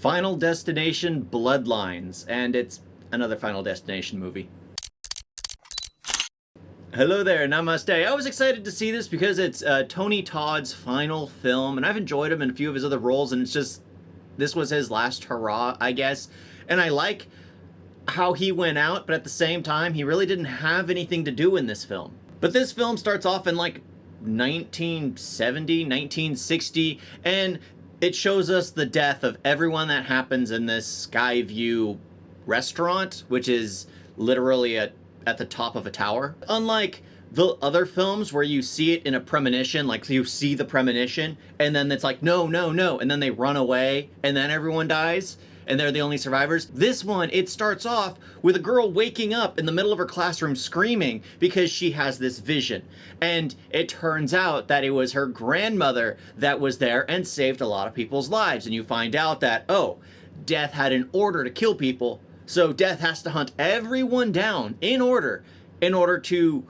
Final Destination Bloodlines, and it's another Final Destination movie. Hello there, namaste. I was excited to see this because it's Tony Todd's final film, and I've enjoyed him in a few of his other roles, and it's just, this was his last hurrah, I guess. And I like how he went out, but at the same time, he really didn't have anything to do in this film. But this film starts off in like 1970, 1960, and it shows us the death of everyone that happens in this Skyview restaurant, which is literally at the top of a tower. Unlike the other films where you see it in a premonition, like you see the premonition, and then it's like, no, no, no, and then they run away, and then everyone dies, and they're the only survivors. This one, it starts off with a girl waking up in the middle of her classroom screaming because she has this vision. And it turns out that it was her grandmother that was there and saved a lot of people's lives. And you find out that, oh, Death had an order to kill people, so Death has to hunt everyone down in order to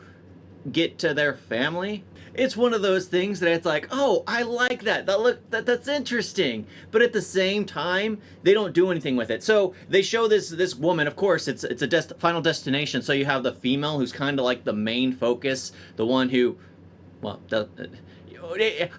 get to their family. It's one of those things that it's like, oh, I like that. That's interesting. But at the same time, they don't do anything with it. So they show this woman. Of course, it's a Final Destination. So you have the female who's kind of like the main focus, the one who, well,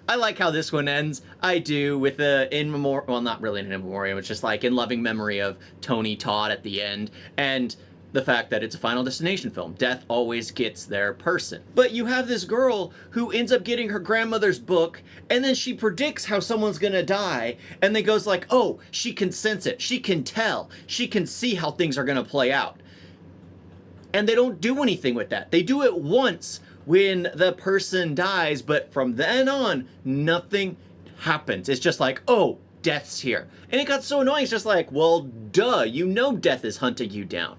I like how this one ends. I do, with a in memoriam. Well, not really an in memoriam. It's just like in loving memory of Tony Todd at the end, and the fact that it's a Final Destination film. Death always gets their person. But you have this girl who ends up getting her grandmother's book, and then she predicts how someone's gonna die, and then goes like, oh, she can sense it, she can tell, she can see how things are gonna play out. And they don't do anything with that. They do it once when the person dies, but from then on, nothing happens. It's just like, oh, Death's here. And it got so annoying, it's just like, well, duh, you know Death is hunting you down.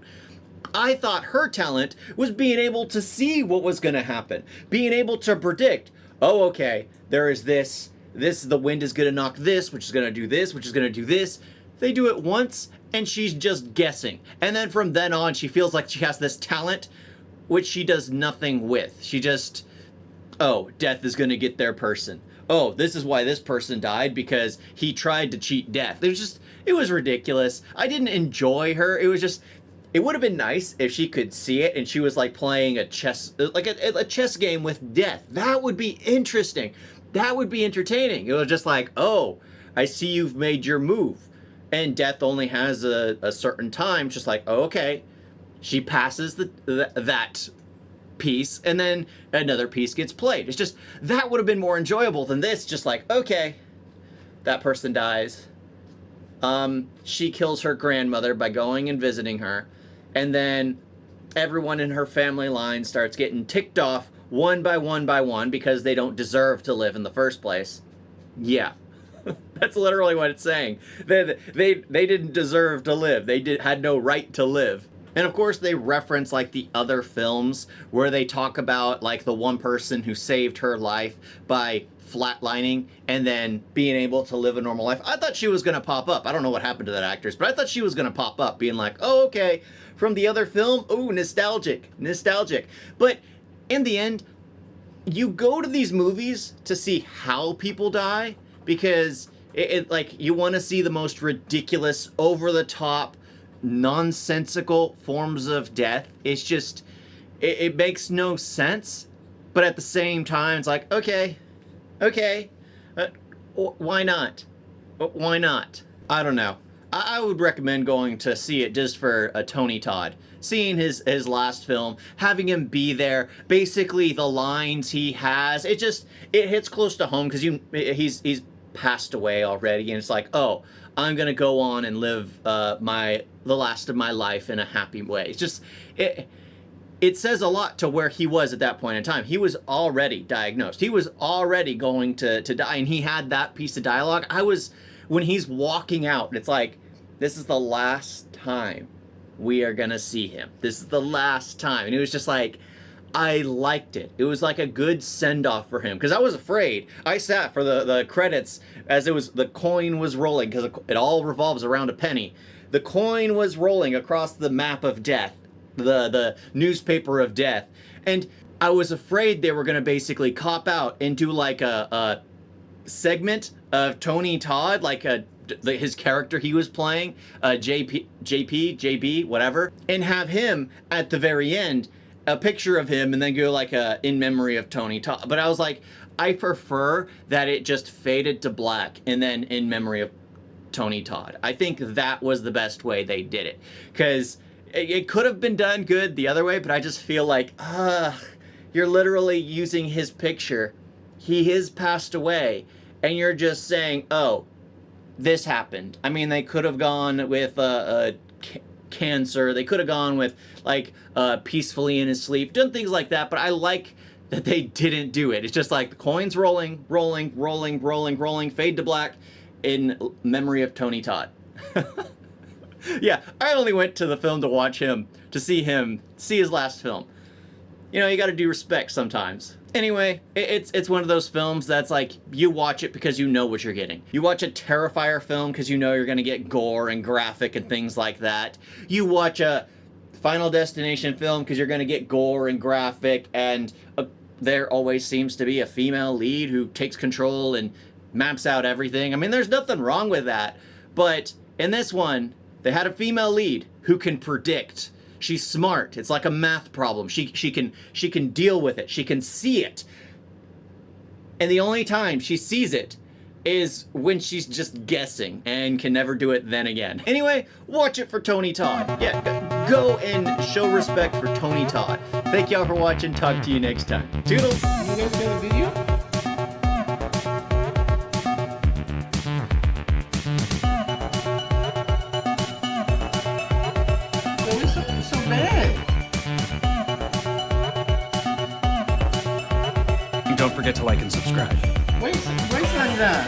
I thought her talent was being able to see what was going to happen, being able to predict, oh, okay, there is this, the wind is going to knock this, which is going to do this, which is going to do this. They do it once, and she's just guessing. And then from then on, she feels like she has this talent, which she does nothing with. She just, oh, Death is going to get their person. Oh, this is why this person died, because he tried to cheat Death. It was ridiculous. I didn't enjoy her. It was just, it would have been nice if she could see it and she was like playing a chess, like a chess game with Death. That would be interesting. That would be entertaining. It was just like, oh, I see you've made your move. And Death only has a certain time. Just like, oh, okay. She passes that piece, and then another piece gets played. It's just, that would have been more enjoyable than this. Just like, okay, that person dies. She kills her grandmother by going and visiting her. And then everyone in her family line starts getting ticked off one by one because they don't deserve to live in the first place. Yeah, that's literally what it's saying. They didn't deserve to live. They had no right to live. And of course they reference like the other films where they talk about like the one person who saved her life by flatlining and then being able to live a normal life. I thought she was going to pop up. I don't know what happened to that actress, but I thought she was going to pop up being like, oh, okay, from the other film. Ooh, nostalgic. But in the end, you go to these movies to see how people die, because it like, you want to see the most ridiculous, over the top, nonsensical forms of death. It's just, it makes no sense. But at the same time, it's like, okay, why not? Why not? I don't know. I would recommend going to see it just for Tony Todd. Seeing his last film, having him be there, basically the lines he has, it hits close to home, because he's passed away already, and it's like, oh, I'm gonna go on and live the last of my life in a happy way. It's just, it says a lot to where he was at that point in time. He was already diagnosed. He was already going to die, and he had that piece of dialogue. When he's walking out, it's like, this is the last time we are gonna see him. This is the last time. And it was just like, I liked it. It was like a good send-off for him, because I was afraid. I sat for the credits as the coin was rolling, because it all revolves around a penny. The coin was rolling across the map of death, the newspaper of death, and I was afraid they were going to basically cop out and do like a segment of Tony Todd, like a his character he was playing, JB, whatever, and have him at the very end, a picture of him, and then go like in memory of Tony Todd. But I was like, I prefer that it just faded to black and then in memory of Tony Todd. I think that was the best way they did it, because it could have been done good the other way, but I just feel like, you're literally using his picture. He has passed away, and you're just saying, oh, this happened. I mean, they could have gone with cancer. They could have gone with like peacefully in his sleep, done things like that. But I like that they didn't do it. It's just like the coins rolling, fade to black in memory of Tony Todd. Yeah, I only went to the film to watch him, to see his last film. You know, you got to do respect sometimes. Anyway, it's one of those films that's like, you watch it because you know what you're getting. You watch a Terrifier film because you know you're going to get gore and graphic and things like that. You watch a Final Destination film because you're going to get gore and graphic, and there always seems to be a female lead who takes control and maps out everything. I mean, there's nothing wrong with that. But in this one, they had a female lead who can predict. She's smart. It's like a math problem. She can deal with it. She can see it. And the only time she sees it is when she's just guessing and can never do it then again. Anyway, watch it for Tony Todd. Yeah, go and show respect for Tony Todd. Thank y'all for watching. Talk to you next time. Toodles. You guys got a video? So bad. And don't forget to like and subscribe. Wait on that.